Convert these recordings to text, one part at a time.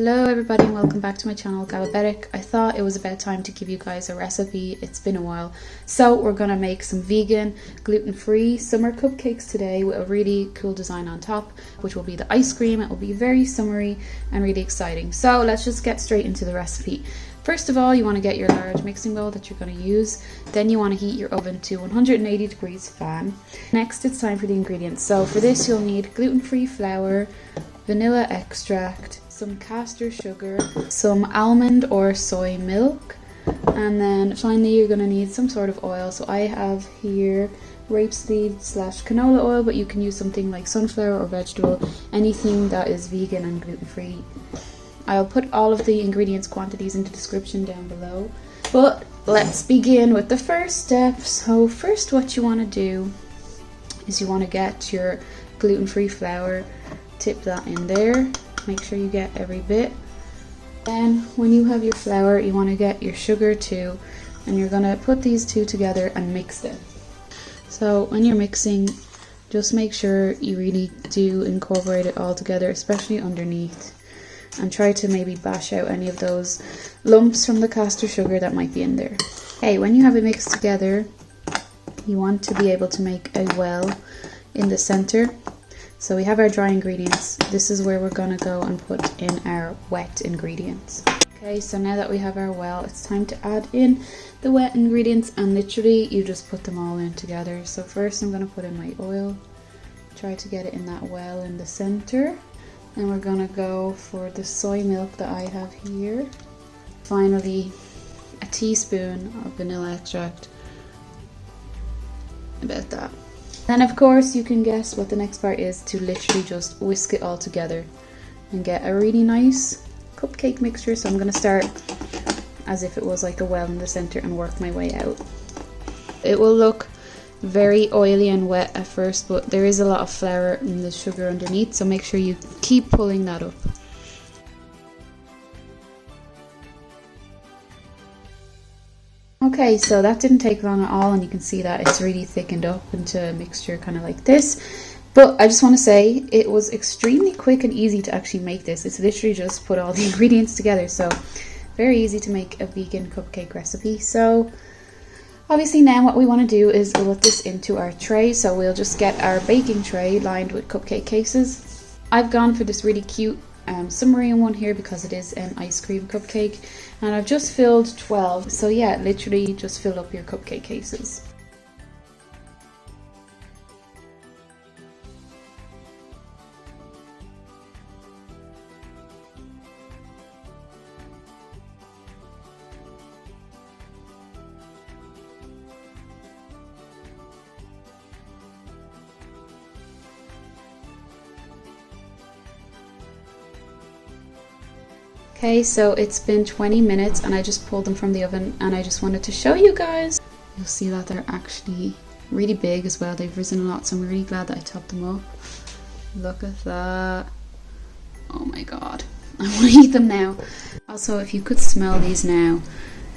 Hello everybody and welcome back to my channel Gababetic. I thought it was about time to give you guys a recipe. It's been a while. So we're gonna make some vegan, gluten-free summer cupcakes today with a really cool design on top, which will be the ice cream. It will be very summery and really exciting. So let's just get straight into the recipe. First of all, you want to get your large mixing bowl that you're going to use. Then you want to heat your oven to 180 degrees fan. Next, it's time for the ingredients. So for this, you'll need gluten-free flour, vanilla extract, some castor sugar, some almond or soy milk, and then finally you're going to need some sort of oil. So I have here rapeseed / canola oil, but you can use something like sunflower or vegetable, anything that is vegan and gluten-free. I'll put all of the ingredients quantities in the description down below. But let's begin with the first step. So first what you want to do is you want to get your gluten-free flour, tip that in there, make sure you get every bit. Then when you have your flour, you want to get your sugar too, and you're going to put these two together and mix them. So when you're mixing, just make sure you really do incorporate it all together, especially underneath. And try to maybe bash out any of those lumps from the castor sugar that might be in there. Okay, when you have it mixed together, you want to be able to make a well in the center. So we have our dry ingredients. This is where we're going to go and put in our wet ingredients. Okay, so now that we have our well, it's time to add in the wet ingredients, and literally you just put them all in together. So first I'm going to put in my oil, try to get it in that well in the center. And we're gonna go for the soy milk that I have here. Finally, a teaspoon of vanilla extract. About that. Then of course you can guess what the next part is, to literally just whisk it all together and get a really nice cupcake mixture. So I'm gonna start as if it was like a well in the center and work my way out. It will look very oily and wet at first, but there is a lot of flour in the sugar underneath, so make sure you keep pulling that up. Okay, so that didn't take long at all, and you can see that it's really thickened up into a mixture kind of like this. But I just want to say it was extremely quick and easy to actually make this. It's literally just put all the ingredients together, so very easy to make a vegan cupcake recipe. So obviously now what we want to do is put this into our tray. So we'll just get our baking tray lined with cupcake cases. I've gone for this really cute submarine one here because it is an ice cream cupcake, and I've just filled 12. So yeah, literally just fill up your cupcake cases. Okay, so it's been 20 minutes and I just pulled them from the oven, and I just wanted to show you guys. You'll see that they're actually really big as well. They've risen a lot, so I'm really glad that I topped them up. Look at that. Oh my god. I want to eat them now. Also, if you could smell these now,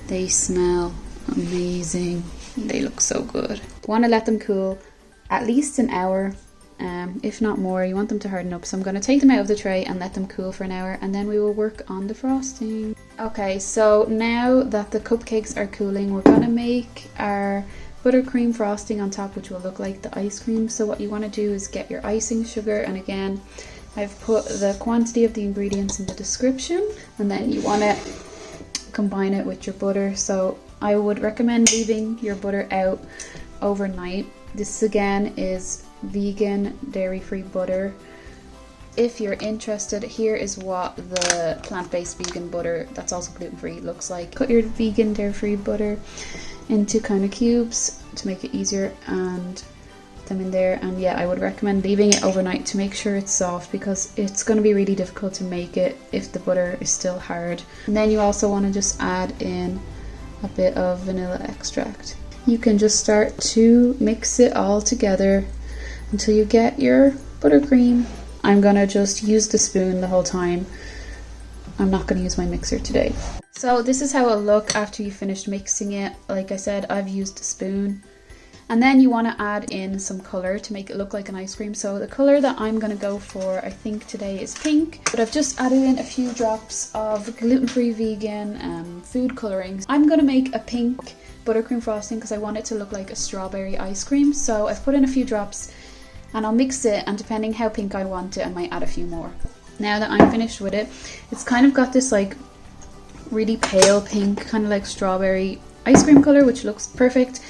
they smell amazing. They look so good. Want to let them cool at least an hour. If not more. You want them to harden up, so I'm going to take them out of the tray and let them cool for an hour, and then we will work on the frosting. Okay, so now that the cupcakes are cooling, we're going to make our buttercream frosting on top, which will look like the ice cream. So what you want to do is get your icing sugar, and again I've put the quantity of the ingredients in the description, and then you want to combine it with your butter. So I would recommend leaving your butter out overnight. This again is vegan dairy-free butter. If you're interested, here is what the plant-based vegan butter that's also gluten-free looks like. Cut your vegan dairy-free butter into kind of cubes to make it easier and put them in there. And yeah, I would recommend leaving it overnight to make sure it's soft, because it's going to be really difficult to make it if the butter is still hard. And then you also want to just add in a bit of vanilla extract. You can just start to mix it all together until you get your buttercream. I'm gonna just use the spoon the whole time. I'm not gonna use my mixer today. So this is how it'll look after you finished mixing it. Like I said, I've used a spoon. And then you want to add in some colour to make it look like an ice cream. So the colour that I'm going to go for, I think today, is pink. But I've just added in a few drops of gluten-free vegan food colouring. I'm going to make a pink buttercream frosting because I want it to look like a strawberry ice cream. So I've put in a few drops and I'll mix it, and depending how pink I want it, I might add a few more. Now that I'm finished with it, it's kind of got this like really pale pink, kind of like strawberry ice cream colour, which looks perfect.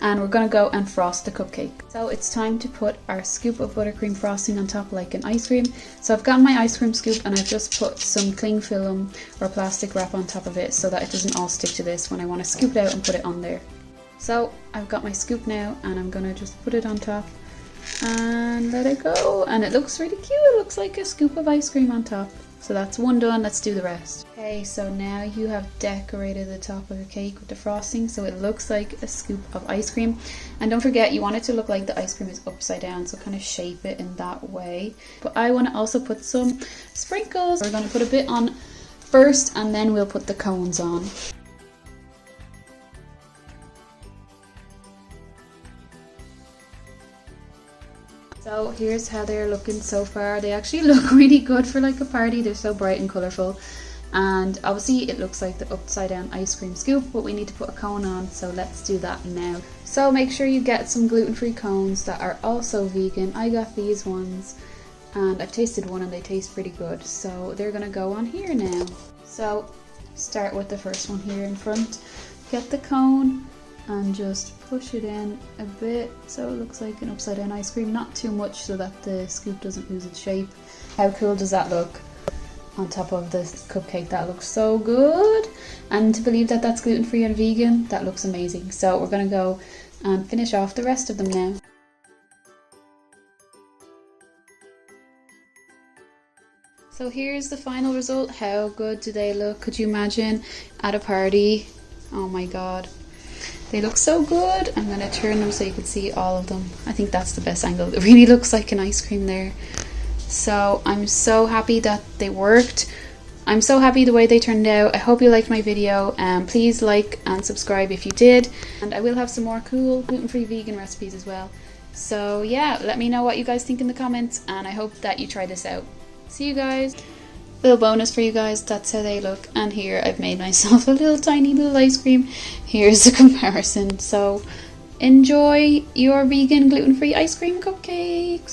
And we're going to go and frost the cupcake. So it's time to put our scoop of buttercream frosting on top like an ice cream. So I've got my ice cream scoop and I've just put some cling film or plastic wrap on top of it so that it doesn't all stick to this when I want to scoop it out and put it on there. So I've got my scoop now and I'm going to just put it on top and let it go. And it looks really cute. It looks like a scoop of ice cream on top. So that's one done. Let's do the rest. Okay, so now you have decorated the top of your cake with the frosting so it looks like a scoop of ice cream. And don't forget, you want it to look like the ice cream is upside down, so kind of shape it in that way. But I want to also put some sprinkles. We're going to put a bit on first and then we'll put the cones on. So here's how they're looking so far. They actually look really good for like a party. They're so bright and colourful. And obviously it looks like the upside down ice cream scoop, but we need to put a cone on, so let's do that now. So make sure you get some gluten-free cones that are also vegan. I got these ones and I've tasted one and they taste pretty good. So they're gonna go on here now. So start with the first one here in front. Get the cone and just push it in a bit so it looks like an upside down ice cream, not too much so that the scoop doesn't lose its shape. How cool does that look on top of this cupcake? That looks so good, and to believe that that's gluten-free and vegan, that looks amazing. So we're gonna go and finish off the rest of them now. So here's the final result. How good do they look? Could you imagine at a party? Oh my god. They look so good. I'm going to turn them so you can see all of them. I think that's the best angle. It really looks like an ice cream there. So I'm so happy that they worked. I'm so happy the way they turned out. I hope you liked my video. Please like and subscribe if you did. And I will have some more cool gluten-free vegan recipes as well. So yeah, let me know what you guys think in the comments. And I hope that you try this out. See you guys. Little bonus for you guys, that's how they look. And here I've made myself a little tiny little ice cream. Here's the comparison. So enjoy your vegan gluten-free ice cream cupcakes.